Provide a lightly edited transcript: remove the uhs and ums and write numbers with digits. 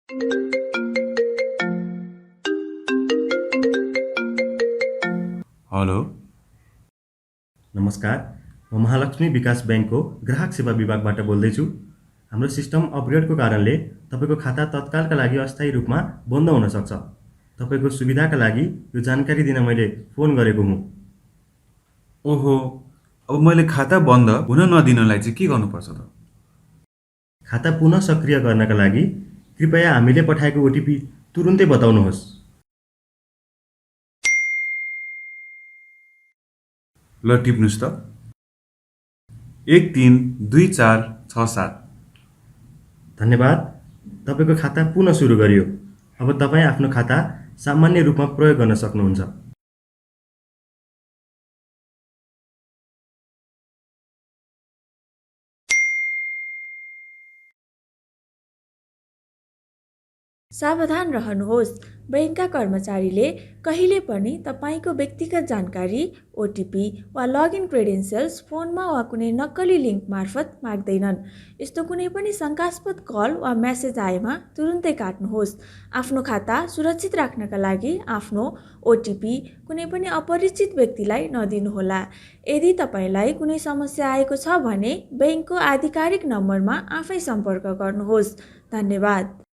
Hello. नमस्कार, म महालक्ष्मी विकास ब्याङ्कको ग्राहक सेवा विभागबाट बोल्दैछु। हाम्रो सिस्टम अपग्रेडको कारणले तपाईँको खाता तत्कालका लागि अस्थायी रूपमा बन्द हुन सक्छ। तपाईँको सुविधाका लागि यो जानकारी दिन मैले फोन गरेको हुँ। ओहो, अब मैले खाता बन्द हुन नदिनलाई चाहिँ के गर्नुपर्छ त? खाता पुनः सक्रिय गर्नका लागि कृपया हामीले पठाएको ओटिपी तुरुन्तै बताउनुहोस्। ल टिप्नुहोस् त। 132467। धन्यवाद, तपाईँको खाता पुनः सुरु गरियो। अब तपाईँ आफ्नो खाता सामान्य रूपमा प्रयोग गर्न सक्नुहुन्छ। सावधान रहनुहोस्, बैंकका कर्मचारीले कहिले पनि तपाईँको व्यक्तिगत जानकारी, ओटिपी वा लगइन क्रेडेन्सियल्स फोनमा वा कुनै नक्कली लिङ्क मार्फत माग्दैनन्। यस्तो कुनै पनि शङ्कास्पद कल वा मेसेज आएमा तुरुन्तै काट्नुहोस्। आफ्नो खाता सुरक्षित राख्नका लागि आफ्नो ओटिपी कुनै पनि अपरिचित व्यक्तिलाई नदिनुहोला। यदि तपाईँलाई कुनै समस्या आएको छ भने बैंकको आधिकारिक नम्बरमा आफै सम्पर्क गर्नुहोस्। धन्यवाद।